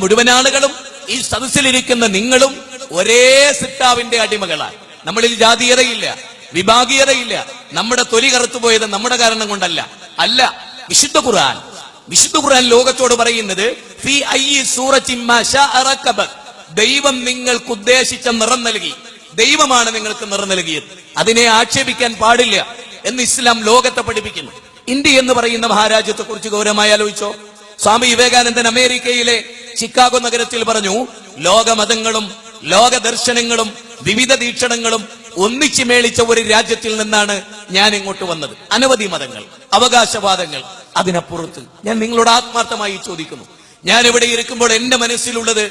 മുഴുവൻ ആളുകളും ഈ സദസ്സിലിരിക്കുന്ന നിങ്ങളും ഒരേ സിട്ടാവിന്റെ അടിമകളാണ്. നമ്മളിൽ ജാതീയതയില്ല, വിഭാഗീയതയില്ല. നമ്മുടെ തൊലി കറുത്തുപോയത് നമ്മുടെ കാരണം കൊണ്ടല്ല. അല്ല, വിശുദ്ധ ഖുർആൻ ലോകത്തോട് പറയുന്നത് ഫീ അയ്യി സൂറത്തിൻ മാ ശാഅ റകബ, ദൈവം നിങ്ങൾക്ക് ഉദ്ദേശിച്ച നിറം നൽകി. ദൈവമാണ് നിങ്ങൾക്ക് നിറം നൽകിയത്. അതിനെ ആക്ഷേപിക്കാൻ പാടില്ല എന്ന് ഇസ്ലാം ലോകത്തെ പഠിപ്പിക്കുന്നു. ഇന്ത്യ എന്ന് പറയുന്ന മഹാരാജ്യത്തെ കുറിച്ച് ഗൗരവമായി ആലോചിച്ചോ. സ്വാമി വിവേകാനന്ദൻ അമേരിക്കയിലെ ചിക്കാഗോ നഗരത്തിൽ പറഞ്ഞു, ലോകമതങ്ങളും ലോകദർശനങ്ങളും വിവിധ വീക്ഷണങ്ങളും ഒന്നിച്ചു മേളിച്ച ഒരു രാജ്യത്തിൽ നിന്നാണ് ഞാൻ ഇങ്ങോട്ട് വന്നത്. അനവധി മതങ്ങൾ, അവകാശവാദങ്ങൾ, അതിനപ്പുറത്ത് ഞാൻ നിങ്ങളോട് ആത്മാർത്ഥമായി ചോദിക്കുന്നു, ഞാൻ ഇവിടെ ഇരിക്കുമ്പോൾ എന്റെ മനസ്സിലുള്ളത്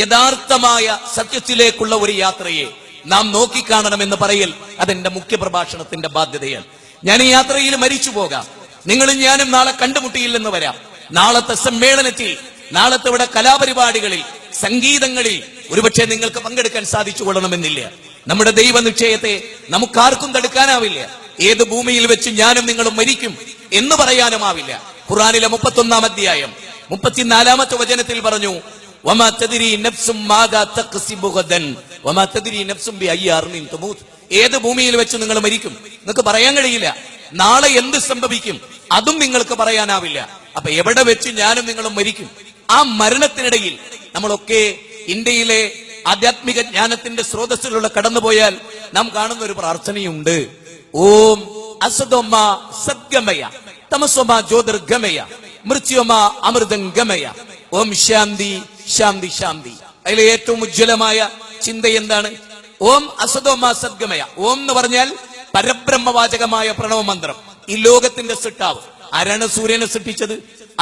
യഥാർത്ഥമായ സത്യത്തിലേക്കുള്ള ഒരു യാത്രയെ നാം നോക്കിക്കാണണമെന്ന് പറയൽ അതെന്റെ മുഖ്യ പ്രഭാഷണത്തിന്റെ ബാധ്യതയാണ്. ഞാൻ ഈ യാത്രയിൽ മരിച്ചു പോകാം, നിങ്ങളും ഞാനും നാളെ കണ്ടുമുട്ടിയില്ലെന്ന് വരാം. നാളത്തെ സമ്മേളനത്തിൽ, നാളത്തെ ഇവിടെ കലാപരിപാടികളിൽ, സംഗീതങ്ങളിൽ ഒരുപക്ഷെ നിങ്ങൾക്ക് പങ്കെടുക്കാൻ സാധിച്ചു കൊള്ളണമെന്നില്ല. നമ്മുടെ ദൈവനിശ്ചയത്തെ നമുക്കാർക്കും തടുക്കാനാവില്ല. ഏത് ഭൂമിയിൽ വെച്ച് ഞാനും നിങ്ങളും മരിക്കും എന്ന് പറയാനുമാവില്ല. ഖുർആനിലെ 31-ാം അധ്യായം 34-ാമത്തെ വചനത്തിൽ പറഞ്ഞു, വമാ തദ്രി നഫ്സും മാദാ തക്സിബു ഗദൻ വമാ തദ്രി നഫ്സും ബിഅയ്യി അർദിൻ തമൂത്. ഏത് ഭൂമിയിൽ വെച്ച് നിങ്ങൾ മരിക്കും നിങ്ങൾക്ക് പറയാൻ കഴിയില്ല. നാളെ എന്ത് സംഭവിക്കും അതും നിങ്ങൾക്ക് പറയാനാവില്ല. അപ്പൊ എവിടെ വെച്ച് ഞാനും നിങ്ങളും മരിക്കും. ആ മരണത്തിനിടയിൽ നമ്മളൊക്കെ ഇന്ത്യയിലെ ആധ്യാത്മിക ജ്ഞാനത്തിന്റെ സ്രോതസ്സിലൂടെ കടന്നുപോയാൽ നാം കാണുന്ന ഒരു പ്രാർത്ഥനയുണ്ട്. ഓം അസദോമ സദ്ഗമയ തമസോമ ജ്യോതിർഗമയ മൃത്യോമ അമൃതംഗമയ ഓം ശാന്തി ശാന്തി ശാന്തി. അതിലെ ഏറ്റവും ഉജ്ജ്വലമായ ചിന്ത എന്താണ്? ഓം അസദോമ സദ്ഗമയ. ഓം എന്ന് പറഞ്ഞാൽ പരബ്രഹ്മവാചകമായ പ്രണവമന്ത്രം. ഈ ലോകത്തിന്റെ സൃഷ്ടാവ് ആരാണ്? സൂര്യനെ സൃഷ്ടിച്ചത്?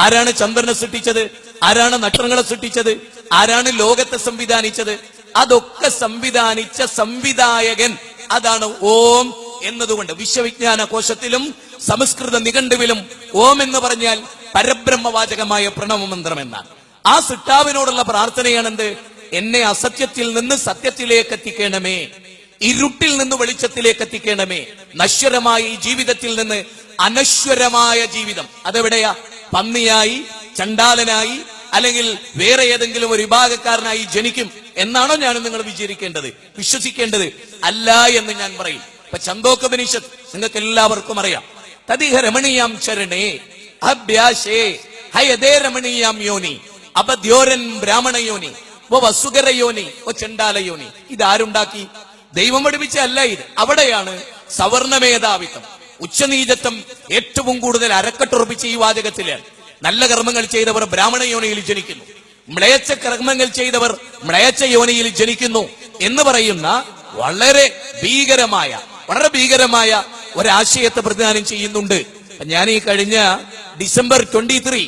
ആരാണ് ചന്ദ്രനെ സൃഷ്ടിച്ചത്? ആരാണ് നക്ഷത്രങ്ങളെ സൃഷ്ടിച്ചത്? ആരാണ് ലോകത്തെ സംവിധാനിച്ചത്? അതൊക്കെ സംവിധാനിച്ച സംവിധായകൻ അതാണ് ഓം എന്നതുകൊണ്ട് വിശ്വവിജ്ഞാന കോശത്തിലും സംസ്കൃത നിഘണ്ടുവിലും ഓം എന്ന് പറഞ്ഞാൽ പരബ്രഹ്മവാചകമായ പ്രണവമന്ത്രം എന്നാണ്. ആ സൃഷ്ടാവിനോടുള്ള പ്രാർത്ഥനയാണെന്ത്? എന്നെ അസത്യത്തിൽ നിന്ന് സത്യത്തിലേക്ക് എത്തിക്കണമേ, ഇരുട്ടിൽ നിന്ന് വെളിച്ചത്തിലേക്ക് എത്തിക്കണമേ. നശ്വരമായ ഈ ജീവിതത്തിൽ നിന്ന് അനശ്വരമായ ജീവിതം, അതെവിടെയാ? പന്നിയായി, ചണ്ടാലനായി, അല്ലെങ്കിൽ വേറെ ഏതെങ്കിലും ഒരു വിഭാഗക്കാരനായി ജനിക്കും എന്നാണോ ഞാൻ നിങ്ങൾ വിചാരിക്കേണ്ടത്, വിശ്വസിക്കേണ്ടത്? അല്ല എന്ന് ഞാൻ പറയും. ഇപ്പൊ ഛന്ദോപനിഷത്ത് നിങ്ങൾക്ക് എല്ലാവർക്കും അറിയാം. തദിഹ രമണീയാം ചരണേ അഭ്യാസേ ഹയദേ രമണീയാം യോനി അപദ്യോരൻ ബ്രാഹ്മണയോനി ഓ വസുകരയോനി ഓ ചണ്ടാലയോനി. ഇതാരുണ്ടാക്കി? ദൈവം പഠിപ്പിച്ച അല്ല ഇത്. അവിടെയാണ് സവർണ മേധാവിത്വം, ഉച്ചനീചത്വം ഏറ്റവും കൂടുതൽ അരക്കെട്ടുറപ്പിച്ച ഈ വാചകത്തില്. നല്ല കർമ്മങ്ങൾ ചെയ്തവർ ബ്രാഹ്മണ യോനിയിൽ ജനിക്കുന്നു, മ്ലേച്ഛ കർമ്മങ്ങൾ ചെയ്തവർ മ്ലേച്ഛ യോനിയിൽ ജനിക്കുന്നു എന്ന് പറയുന്ന വളരെ ഭീകരമായ ഒരാശയത്തെ പ്രതിദാനം ചെയ്യുന്നുണ്ട്. ഞാൻ ഈ കഴിഞ്ഞ ഡിസംബർ 23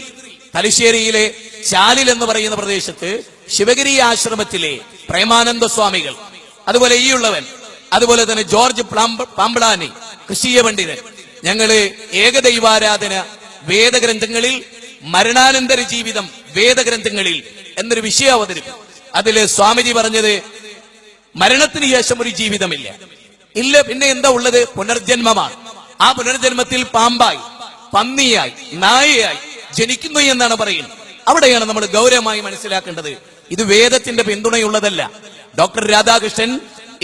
തലശ്ശേരിയിലെ ചാലിൽ എന്ന് പറയുന്ന പ്രദേശത്ത് ശിവഗിരി ആശ്രമത്തിലെ പ്രേമാനന്ദ സ്വാമികൾ, അതുപോലെ ഈ ഉള്ളവൻ, അതുപോലെ തന്നെ ജോർജ് പാമ്പളാനി, ക്രിസ്തീയ പണ്ഡിതൻ, ഞങ്ങള് ഏകദൈവാരാധന വേദഗ്രന്ഥങ്ങളിൽ, മരണാനന്തര ജീവിതം വേദഗ്രന്ഥങ്ങളിൽ എന്നൊരു വിഷയം അവതരിപ്പിക്കും. അതില് സ്വാമിജി പറഞ്ഞത് മരണത്തിന് ശേഷം ഒരു ജീവിതമില്ല. ഇല്ല, പിന്നെ എന്താ ഉള്ളത്? പുനർജന്മമാണ്. ആ പുനർജന്മത്തിൽ പാമ്പായി, പന്നിയായി, നായയായി ജനിക്കുന്നു എന്നാണ് പറയുന്നത്. അവിടെയാണ് നമ്മൾ ഗൗരവമായി മനസ്സിലാക്കേണ്ടത്. ഇത് വേദത്തിന്റെ പിന്തുണയുള്ളതല്ല. ഡോക്ടർ രാധാകൃഷ്ണൻ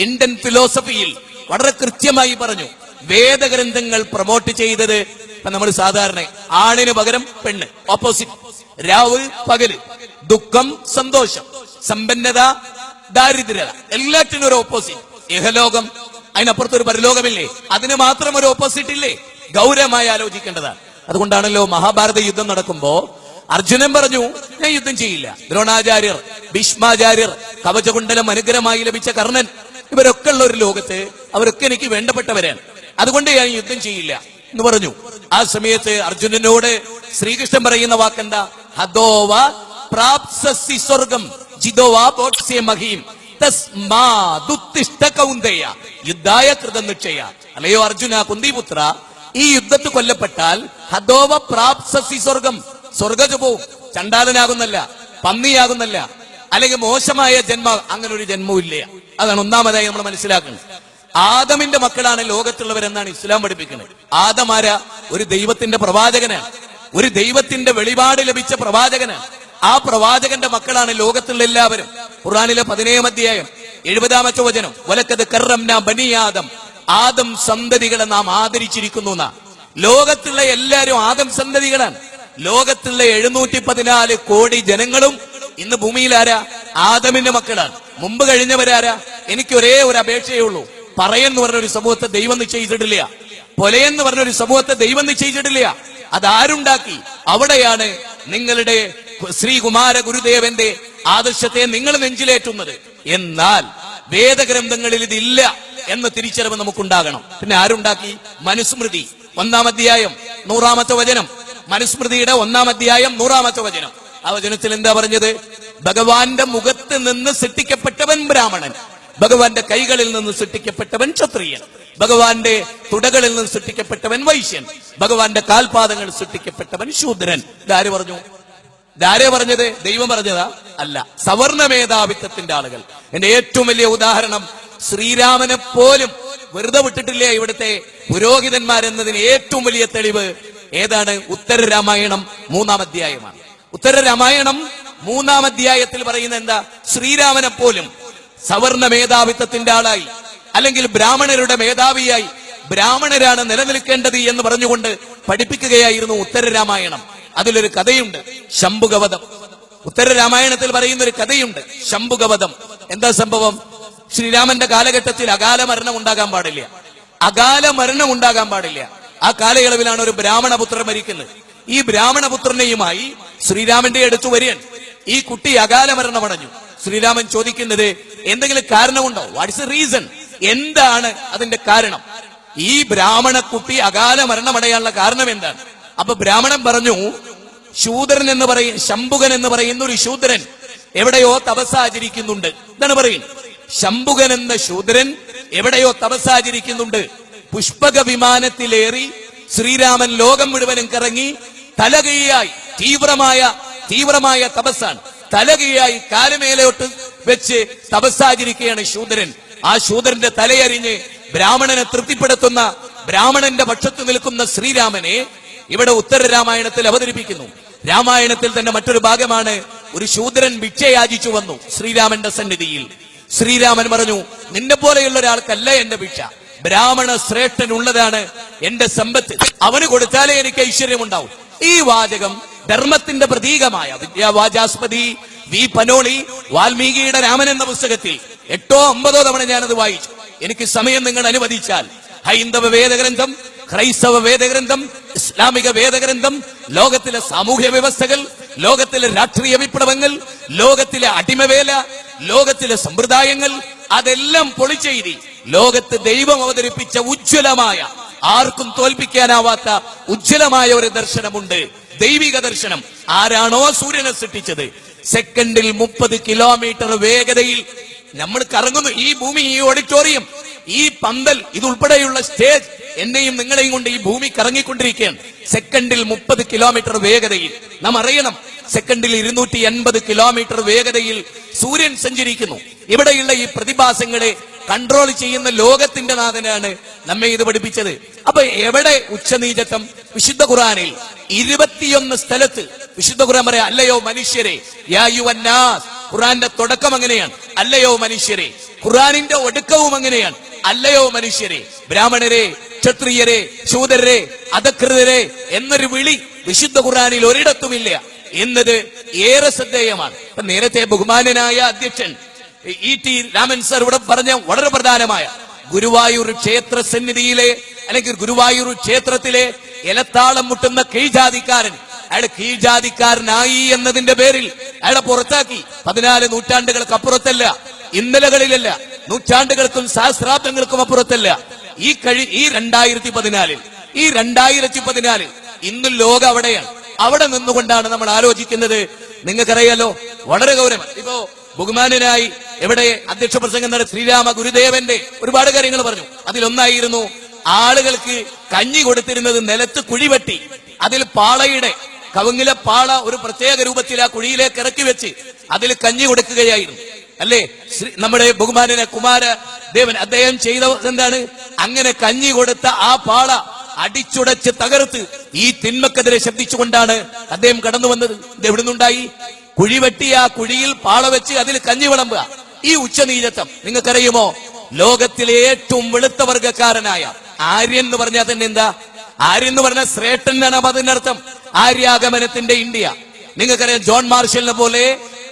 ഇന്ത്യൻ ഫിലോസഫിയിൽ വളരെ കൃത്യമായി പറഞ്ഞു, വേദഗ്രന്ഥങ്ങൾ പ്രൊമോട്ട് ചെയ്തത് ഇപ്പൊ നമ്മൾ സാധാരണ ആണിന് പകരം പെണ്ണ്, ഓപ്പോസിറ്റ്, രാവ് പകല്, ദുഃഖം സന്തോഷം, സമ്പന്നത ദാരിദ്ര്യത, എല്ലാറ്റിനും ഒരു ഓപ്പോസിറ്റ്. ഇഹലോകം, അതിനപ്പുറത്തൊരു പരലോകമില്ലേ? അതിന് മാത്രം ഒരു ഓപ്പോസിറ്റ് ഇല്ലേ? ഗൗരവമായി ആലോചിക്കേണ്ടതാണ്. അതുകൊണ്ടാണല്ലോ മഹാഭാരത യുദ്ധം നടക്കുമ്പോ അർജുനൻ പറഞ്ഞു, ഞാൻ യുദ്ധം ചെയ്യില്ല. ദ്രോണാചാര്യർ, ഭീഷ്മാചാര്യർ, കവചകുണ്ടലം അനുഗ്രഹമായി ലഭിച്ച കർണൻ, ഇവരൊക്കെ ഉള്ള ഒരു ലോകത്ത് അവരൊക്കെ എനിക്ക് വേണ്ടപ്പെട്ടവരാണ്, അതുകൊണ്ട് ഞാൻ യുദ്ധം ചെയ്യില്ല എന്ന് പറഞ്ഞു. ആ സമയത്ത് അർജുനനോട് ശ്രീകൃഷ്ണൻ പറയുന്ന വാക്കെന്താ? ഹദോവ പ്രാപ്സസി സ്വർഗം ജിദോവാ ബോക്സ്യ മഹീം തസ്മാദുത്തിഷ്ഠ കൗന്ദയ യുദ്ധായ കൃതം നിശ്ചയ. അല്ലയോ അർജുന, കുന്തിപുത്ര, ഈ യുദ്ധത്തിൽ കൊല്ലപ്പെട്ടാൽ ഹദോവ പ്രാപ്സസി സ്വർഗം, സ്വർഗജ പോവും. ചണ്ടാലനാകുന്നല്ല, പന്നിയാകുന്നല്ല, അല്ലെങ്കിൽ മോശമായ ജന്മം, അങ്ങനെ ഒരു ജന്മവും ഇല്ല. അതാണ് ഒന്നാമതായി നമ്മൾ മനസ്സിലാക്കുന്നത്. ആദമിന്റെ മക്കളാണ് ലോകത്തുള്ളവരെന്നാണ് ഇസ്ലാം പഠിപ്പിക്കുന്നത്. ആദമാര ഒരു ദൈവത്തിന്റെ പ്രവാചകനാണ്, ഒരു ദൈവത്തിന്റെ വെളിപാട് ലഭിച്ച പ്രവാചകനാണ്. ആ പ്രവാചകന്റെ മക്കളാണ് ലോകത്തുള്ള എല്ലാവരും. ഖുർആനിലെ 17 അധ്യായം 70 വചനം, വലക്കത് കറംനാ ബനി ആദം, ആദം സന്തതികളെ നാം ആദരിച്ചിരിക്കുന്നു എന്നാ. ലോകത്തുള്ള എല്ലാവരും ആദം സന്തതികളാണ്. ലോകത്തുള്ള 714 കോടി ജനങ്ങളും ഇന്ന് ഭൂമിയിൽ ആരാ? ആദമിന്റെ മക്കളാണ്. മുമ്പ് കഴിഞ്ഞവരാരാ? എനിക്ക് ഒരേ ഒരു അപേക്ഷയേ ഉള്ളൂ. പറയെന്ന് പറഞ്ഞൊരു സമൂഹത്തെ ദൈവം നിശ്ചയിച്ചിട്ടില്ല. പൊലയെന്ന് പറഞ്ഞൊരു സമൂഹത്തെ ദൈവം നിശ്ചയിച്ചിട്ടില്ല. അതാരുണ്ടാക്കി? അവിടെയാണ് നിങ്ങളുടെ ശ്രീകുമാര ഗുരുദേവന്റെ ആദർശത്തെ നിങ്ങൾ നെഞ്ചിലേറ്റുന്നത്. എന്നാൽ വേദഗ്രന്ഥങ്ങളിൽ ഇതില്ല എന്ന തിരിച്ചറിവ് നമുക്കുണ്ടാകണം. പിന്നെ ആരുണ്ടാക്കി? മനുസ്മൃതി 1-ാം അധ്യായം 100-ാമത്തെ വചനം. മനുസ്മൃതിയുടെ 1-ാം അധ്യായം 100-ാമത്തെ വചനം. ആ വചനത്തിൽ എന്താ പറഞ്ഞത്? ഭഗവാന്റെ മുഖത്ത് നിന്ന് സൃഷ്ടിക്കപ്പെട്ടവൻ ബ്രാഹ്മണൻ, ഭഗവാന്റെ കൈകളിൽ നിന്ന് സൃഷ്ടിക്കപ്പെട്ടവൻ ക്ഷത്രിയൻ, ഭഗവാന്റെ തുടകളിൽ നിന്ന് സൃഷ്ടിക്കപ്പെട്ടവൻ വൈശ്യൻ, ഭഗവാന്റെ കാൽപാദങ്ങൾ സൃഷ്ടിക്കപ്പെട്ടവൻ ശൂദ്രൻ. ഇതാര് പറഞ്ഞു? ഇതാരെ പറഞ്ഞത്? ദൈവം പറഞ്ഞതാ? അല്ല, സവർണ മേധാവിത്വത്തിന്റെ ആളുകൾ. എന്റെ ഏറ്റവും വലിയ ഉദാഹരണം, ശ്രീരാമനെ പോലും വെറുതെ വിട്ടിട്ടില്ലേ ഇവിടുത്തെ പുരോഹിതന്മാരെന്നതിന് ഏറ്റവും വലിയ തെളിവ് ഏതാണ്? ഉത്തര രാമായണം 3-ാം അധ്യായമാണ്. ഉത്തര രാമായണം 3-ാം അധ്യായത്തിൽ പറയുന്ന എന്താ? ശ്രീരാമനെ പോലും സവർണ മേധാവിത്വത്തിന്റെ ആളായി, അല്ലെങ്കിൽ ബ്രാഹ്മണരുടെ മേധാവിയായി, ബ്രാഹ്മണരാണ് നിലനിൽക്കേണ്ടത് എന്ന് പറഞ്ഞുകൊണ്ട് പഠിപ്പിക്കുകയായിരുന്നു ഉത്തര രാമായണം. അതിലൊരു കഥയുണ്ട്, ശംഭുകവധം. ഉത്തര രാമായണത്തിൽ പറയുന്ന ഒരു കഥയുണ്ട്, ശംഭുകവധം. എന്താ സംഭവം? ശ്രീരാമന്റെ കാലഘട്ടത്തിൽ അകാല മരണം ഉണ്ടാകാൻ പാടില്ല. അകാല മരണം ഉണ്ടാകാൻ പാടില്ല. ആ കാലയളവിലാണ് ഒരു ബ്രാഹ്മണപുത്രൻ മരിക്കുന്നത്. ഈ ബ്രാഹ്മണപുത്രനെയുമായി ശ്രീരാമന്റെ അടുത്ത് വരികൻ. ഈ കുട്ടി അകാല മരണമടഞ്ഞു. ശ്രീരാമൻ ചോദിക്കുന്നത്, എന്തെങ്കിലും കാരണമുണ്ടോ? What's the reason? എന്താണ് അതിന്റെ കാരണം? ഈ ബ്രാഹ്മണ കുട്ടി അകാല മരണമടയാനുള്ള കാരണം എന്താണ്? അപ്പൊ ബ്രാഹ്മണൻ പറഞ്ഞു, ശൂദ്രൻ എന്ന് പറയും, ശംഭുകൻ എന്ന് പറയുന്ന ഒരു ശൂദ്രൻ എവിടെയോ തപസ്സാചരിക്കുന്നുണ്ട്. ഇതാണ് പറയുന്നത്. ശംഭുകൻ എന്ന ശൂദ്രൻ എവിടെയോ തപസ്സാചരിക്കുന്നുണ്ട്. പുഷ്പക വിമാനത്തിലേറി ശ്രീരാമൻ ലോകം മുഴുവനും കറങ്ങി തലകീഴായി, തീവ്രമായ തപസ്സാണ്. തലകീഴായി കാലുമേലോട്ട് വെച്ച് തപസ്സാചരിക്കുകയാണ് ശൂദ്രൻ. ആ ശൂദ്രന്റെ തലയരിഞ്ഞ് ബ്രാഹ്മണനെ തൃപ്തിപ്പെടുത്തുന്ന, ബ്രാഹ്മണന്റെ പക്ഷത്ത് നിൽക്കുന്ന ശ്രീരാമനെ ഇവിടെ ഉത്തര രാമായണത്തിൽ അവതരിപ്പിക്കുന്നു. രാമായണത്തിൽ തന്നെ മറ്റൊരു ഭാഗമാണ്, ഒരു ശൂദ്രൻ ഭിക്ഷയാചിച്ചു വന്നു ശ്രീരാമന്റെ സന്നിധിയിൽ. ശ്രീരാമൻ പറഞ്ഞു, നിന്നെ പോലെയുള്ള ഒരാൾക്കല്ല എന്റെ ഭിക്ഷ, ബ്രാഹ്മണ ശ്രേഷ്ഠനുള്ളതാണ് എന്റെ സമ്പത്ത്, അവന് കൊടുത്താലേ എനിക്ക് ഐശ്വര്യമുണ്ടാവും. ഈ വാചകം ധർമ്മത്തിന്റെ പ്രതീകമായ വിദ്യാവാചാസ്പതി വി പനോളി വാൽമീകിയുടെ രാമൻ എന്ന പുസ്തകത്തിൽ 8-9 തവണ ഞാനത് വായിച്ചു. എനിക്ക് സമയം നിങ്ങൾ അനുവദിച്ചാൽ ഹൈന്ദവ വേദഗ്രന്ഥം, ക്രൈസ്തവ വേദഗ്രന്ഥം, ഇസ്ലാമിക വേദഗ്രന്ഥം, ലോകത്തിലെ സാമൂഹ്യ വ്യവസ്ഥകൾ, ലോകത്തിലെ രാഷ്ട്രീയ വിപ്ലവങ്ങൾ, ലോകത്തിലെ അടിമവേല, ലോകത്തിലെ സമ്പ്രദായങ്ങൾ, അതെല്ലാം പൊളിച്ചെഴുതി ലോകത്ത് ദൈവം അവതരിപ്പിച്ച ഉജ്ജ്വലമായ, ആർക്കും തോൽപ്പിക്കാനാവാത്ത ഉജ്ജ്വലമായ ഒരു ദർശനമുണ്ട്, ദൈവിക ദർശനം. ആരാണോ സൂര്യനെ സൃഷ്ടിച്ചത്, സെക്കൻഡിൽ 30 കിലോമീറ്റർ വേഗതയിൽ നമ്മൾ കറങ്ങുന്നു. ഈ ഭൂമി, ഈ ഓഡിറ്റോറിയം, ഈ പന്തൽ, ഇതുൾപ്പെടെയുള്ള സ്റ്റേജ്, എന്നെയും നിങ്ങളെയും കൊണ്ട് ഈ ഭൂമി കറങ്ങിക്കൊണ്ടിരിക്കുകയാണ്. സെക്കൻഡിൽ 30 കിലോമീറ്റർ വേഗതയിൽ. നാം അറിയണം, സെക്കൻഡിൽ 280 കിലോമീറ്റർ വേഗതയിൽ സൂര്യൻ സഞ്ചരിക്കുന്നു. ഇവിടെയുള്ള ഈ പ്രതിഭാസങ്ങളെ കൺട്രോൾ ചെയ്യുന്ന ലോകത്തിന്റെ നാഥനാണ് നമ്മെ ഇത് പഠിപ്പിച്ചത്. അപ്പൊ എവിടെ ഉച്ചനീചത്വം? വിശുദ്ധ ഖുർആനിൽ 21 സ്ഥലത്ത് വിശുദ്ധ ഖുർആൻ പറയാം, അല്ലയോ മനുഷ്യരെ, യാ അയ്യുഹന്നാസ്. ഖുർആന്റെ തുടക്കം അങ്ങനെയാണ്, അല്ലയോ മനുഷ്യരെ. ഖുർആനിന്റെ ഒടുക്കവും അങ്ങനെയാണ്, അല്ലയോ മനുഷ്യരെ. ബ്രാഹ്മണരെ, ക്ഷത്രിയരെ, ശൂദ്രരെ, അധകൃതരെ എന്നൊരു വിളി വിശുദ്ധ ഖുർആനിൽ ഒരിടത്തുമില്ല എന്നത് ഏറെ ശ്രദ്ധേയമാണ്. നേരത്തെ ബഹുമാനനായ അധ്യക്ഷൻ E.T. രാമൻ സർ ഇവിടെ പറഞ്ഞ വളരെ പ്രധാനമായ ഗുരുവായൂർ ക്ഷേത്ര സന്നിധിയിലെ, അല്ലെങ്കിൽ ഗുരുവായൂർ ക്ഷേത്രത്തിലെ ഇലത്താളം മുട്ടുന്ന കീഴ്ജാതിക്കാരൻ, അയാൾ കീഴ്ജാതിക്കാരനായി എന്നതിന്റെ പേരിൽ അയാളെ പുറത്താക്കി. 14 നൂറ്റാണ്ടുകൾക്ക് അപ്പുറത്തല്ല, ഇന്നലകളിലല്ല, നൂറ്റാണ്ടുകൾക്കും സഹസ്രാബ്ദങ്ങൾക്കും അപ്പുറത്തല്ല. ഈ 2014 ഇന്നും ലോകം അവിടെയാണ്. അവിടെ നിന്നുകൊണ്ടാണ് നമ്മൾ ആലോചിക്കുന്നത്. നിങ്ങൾക്കറിയാലോ, വളരെ ഗൗരവം. ഇപ്പോ ബഹുമാനനായി എവിടെ അധ്യക്ഷ പ്രസംഗം നടത്തി ശ്രീരാമ ഗുരുദേവന്റെ ഒരുപാട് കാര്യങ്ങൾ പറഞ്ഞു. അതിലൊന്നായിരുന്നു, ആളുകൾക്ക് കഞ്ഞി കൊടുത്തിരുന്നത് നിലത്ത് കുഴിവെട്ടി അതിൽ പാളയുടെ, കവുങ്ങിലെ പാള ഒരു പ്രത്യേക രൂപത്തിൽ ആ കുഴിയിലേക്ക് ഇറക്കി വെച്ച് അതിൽ കഞ്ഞി കൊടുക്കുകയായിരുന്നു, അല്ലേ? നമ്മുടെ ബഹുമാനന കുമാരദേവൻ അദ്ദേഹം ചെയ്തത് എന്താണ്? അങ്ങനെ കഞ്ഞി കൊടുത്ത ആ പാള അടിച്ചുടച്ച് തകർത്ത് ഈ തിന്മക്കെതിരെ ശബ്ദിച്ചുകൊണ്ടാണ് അദ്ദേഹം കടന്നു വന്നത്. ഇത് എവിടെ നിന്നുണ്ടായി? കുഴിവെട്ടി ആ കുഴിയിൽ പാള വെച്ച് അതിൽ കഞ്ഞി വിളമ്പുക. ഈ ഉച്ചനീചത്വം നിങ്ങൾക്കറിയുമോ? ലോകത്തിലെ ഏറ്റവും വെളുത്ത വർഗക്കാരനായ ആര്യൻ എന്ന് പറഞ്ഞാൽ തന്നെ എന്താ? ആര്യൻ എന്ന് പറഞ്ഞാൽ ശ്രേഷ്ഠൻ എന്നാണ് അതിനർത്ഥം. ആര്യാഗമനത്തിന്റെ ഇന്ത്യ. നിങ്ങൾക്കറിയാം, ജോൺ മാർഷലിനെ പോലെ,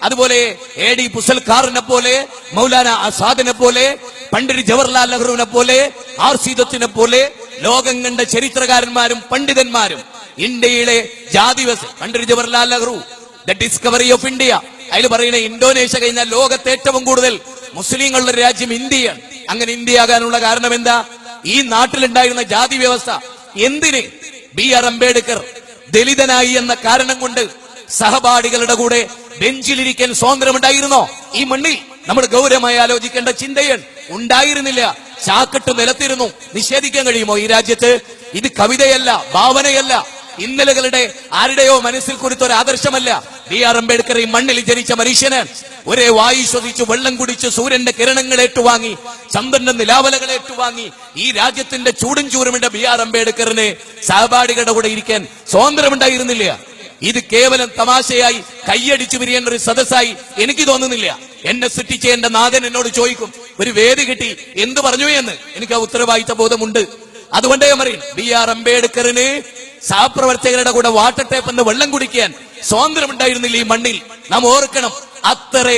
അതുപോലെ AD പുസൽക്കാറിനെ പോലെ, മൗലാന ആസാദിനെ പോലെ, പണ്ഡിറ്റ് ജവഹർലാൽ നെഹ്റുവിനെ പോലെ, RC ദത്തിനെ പോലെ ലോകം കണ്ട ചരിത്രകാരന്മാരും പണ്ഡിതന്മാരും ഇന്ത്യയിലെ ജാതി വ്യവസ്ഥ, Pandit Jawaharlal Nehru the discovery of India, അതിൽ പറയുന്ന ഇന്തോനേഷ്യ കഴിഞ്ഞാൽ ലോകത്തെ ഏറ്റവും കൂടുതൽ മുസ്ലിങ്ങളുടെ രാജ്യം ഇന്ത്യയാണ്. അങ്ങനെ ഇന്ത്യ ആകാനുള്ള കാരണം എന്താ? ഈ നാട്ടിലുണ്ടായിരുന്ന ജാതി വ്യവസ്ഥ. എന്തിന്? BR അംബേദ്കർ ദലിതനായി എന്ന കാരണം കൊണ്ട് സഹപാഠികളുടെ കൂടെ ബെഞ്ചിലിരിക്കാൻ സ്വാതന്ത്ര്യമുണ്ടായിരുന്നോ? ഈ മണ്ണിൽ നമ്മൾ ഗൗരവമായി ആലോചിക്കേണ്ട ചിന്തയാണ്. ഉണ്ടായിരുന്നില്ല. ചാക്കട്ട് നിലത്തിരുന്നു. നിഷേധിക്കാൻ കഴിയുമോ ഈ രാജ്യത്ത്? ഇത് കവിതയല്ല, ഭാവനയല്ല, ഇന്നലകളുടെ ആരുടെയോ മനസ്സിൽ കുറിച്ച ഒരു ആദർശമല്ല. BR അംബേദ്കർ ഈ മണ്ണിൽ ജനിച്ച മനുഷ്യന്. ഒരേ വായു ശ്വസിച്ചു, വെള്ളം കുടിച്ച്, സൂര്യന്റെ കിരണങ്ങൾ ഏറ്റുവാങ്ങി, ചന്ദ്രന്റെ നിലാവലകൾ ഏറ്റുവാങ്ങി ഈ രാജ്യത്തിന്റെ ചൂടും ചൂരുമിട്ട BR അംബേദ്കറിന് സഹപാഠികളുടെ കൂടെ ഇരിക്കാൻ സ്വാതന്ത്ര്യമുണ്ടായിരുന്നില്ല. ഇത് കേവലം തമാശയായി കൈയടിച്ചു പിരിയേണ്ട ഒരു സദസ്സായി എനിക്ക് തോന്നുന്നില്ല. എന്നെ സൃഷ്ടിച്ച എന്റെ നാഥൻ എന്നോട് ചോദിക്കും, ഒരു വേദി കിട്ടി എന്ത് പറഞ്ഞു എന്ന്. എനിക്ക് ആ ഉത്തരവാദിത്ത ബോധമുണ്ട്. അതുകൊണ്ടേ ഞാൻ പറയും, BR അംബേദ്കറിന് സഹപ്രവർത്തകരുടെ കൂടെ വാട്ടർ ടേപ്പ് എന്ന് വെള്ളം കുടിക്കാൻ സ്വാതന്ത്ര്യമുണ്ടായിരുന്നില്ല ഈ മണ്ണിൽ. നാം ഓർക്കണം. അത്ര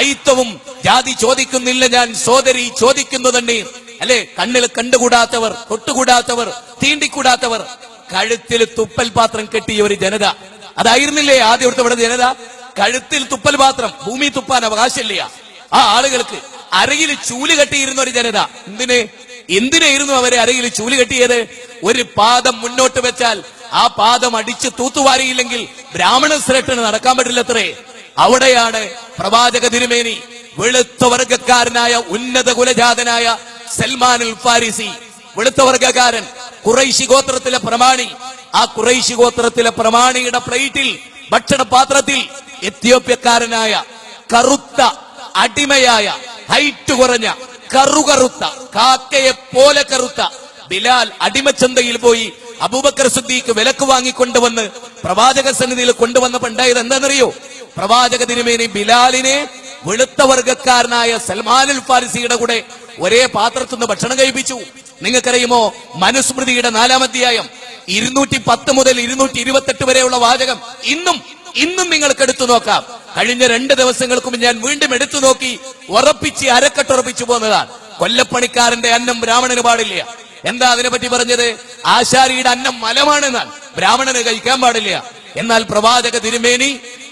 ഐത്തവും ജാതി ചോദിക്കുന്നില്ല ഞാൻ, സോദരി ചോദിക്കുന്നു തന്നെ. അല്ലെ, കണ്ണിൽ കണ്ടുകൂടാത്തവർ, തൊട്ടുകൂടാത്തവർ, തീണ്ടിക്കൂടാത്തവർ, കഴുത്തിൽ തുപ്പൽ പാത്രം കെട്ടിയ ഒരു ജനത. അതായിരുന്നില്ലേ ആദ്യം ഇവിടുത്തെ ജനത? കഴുത്തിൽ തുപ്പൽ പാത്രം, ഭൂമി തുപ്പാൻ അവകാശമില്ല ആ ആളുകൾക്ക്. അരയിൽ ചൂല് കെട്ടിയിരുന്ന ഒരു ജനത. എന്തിനായിരുന്നു അവരെ അരയിൽ ചൂല് കെട്ടിയത്? ഒരു പാദം മുന്നോട്ട് വെച്ചാൽ ആ പാദം അടിച്ച് തൂത്തുവാരിയില്ലെങ്കിൽ ബ്രാഹ്മണ ശ്രേഷ്ഠന് നടക്കാൻ പറ്റില്ലത്രേ. അവിടെയാണ് പ്രവാചക തിരുമേനി വെളുത്ത വർഗക്കാരനായ ഉന്നത കുലജാതനായ സൽമാനുൽ ഫാരിസി, വെളുത്ത വർഗക്കാരൻ, ഖുറൈശി ഗോത്രത്തിലെ പ്രമാണി. ആ ഖുറൈശി ഗോത്രത്തിലെ പ്രമാണിയുടെ പ്ലേറ്റിൽ, ഭക്ഷണപാത്രത്തിൽ എത്യോപ്യക്കാരനായ കറുത്ത അടിമയായ, ഹൈറ്റ് കുറഞ്ഞ, കറുകറുത്ത, കാക്കയെ പോലെ കറുത്ത ബിലാൽ അടിമച്ചന്തയിൽ പോയി അബൂബക്കർ സിദ്ദീഖ് വിലക്ക് വാങ്ങിക്കൊണ്ടുവന്ന് പ്രവാചക സന്നിധിയിൽ കൊണ്ടുവന്നപ്പോൾ ഉണ്ടായത് എന്താണെന്നറിയോ? പ്രവാചക തിരുമേനി ബിലാലിനെ വെളുത്ത വർഗക്കാരനായ സൽമാനുൽ ഫാരിസിയുടെ കൂടെ ഒരേ പാത്രത്തിൽ നിന്ന് ഭക്ഷണം കഴിപ്പിച്ചു. നിങ്ങൾക്കറിയുമോ, മനുസ്മൃതിയുടെ 4-ാം അധ്യായം 210 മുതൽ 228 വരെയുള്ള വാചകം ഇന്നും നിങ്ങൾക്ക് എടുത്തു നോക്കാം. കഴിഞ്ഞ 2 ദിവസങ്ങൾക്ക് മുമ്പ് ഞാൻ വീണ്ടും എടുത്തു നോക്കി, ഉറപ്പിച്ച് അരക്കെട്ടുറപ്പിച്ചു പോന്നതാണ്. കൊല്ലപ്പണിക്കാരന്റെ അന്നം ബ്രാഹ്മണന് പാടില്ല. എന്താ അതിനെപ്പറ്റി പറഞ്ഞത്? ആശാരിയുടെ അന്നം മലമാണെന്നാൽ ബ്രാഹ്മണന് കഴിക്കാൻ പാടില്ല. എന്നാൽ പ്രവാചക തിരുമേനി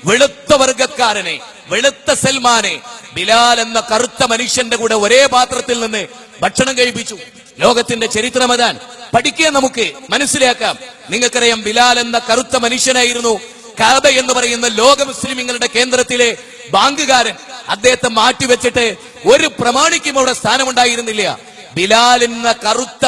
വെളുത്ത വർഗക്കാരനെ, വെളുത്ത സൽമാനെ, ബിലാൽ എന്ന കറുത്ത മനുഷ്യന്റെ കൂടെ ഒരേ പാത്രത്തിൽ നിന്ന് ഭക്ഷണം കഴിപ്പിച്ചു. ലോകത്തിന്റെ ചരിത്രം അതാണ്. പഠിക്കാൻ നമുക്ക് മനസ്സിലാക്കാം. നിങ്ങൾക്കറിയാം, ബിലാൽ എന്ന കറുത്ത മനുഷ്യനായിരുന്നു കഅബ എന്ന് പറയുന്ന ലോക മുസ്ലിമീങ്ങളുടെ കേന്ദ്രത്തിലെ ബാങ്കുകാരൻ. അദ്ദേഹത്തെ മാറ്റിവെച്ചിട്ട് ഒരു പ്രമാണിക്കും അവിടെ സ്ഥാനമുണ്ടായിരുന്നില്ല. ബിലാൽ എന്ന കറുത്ത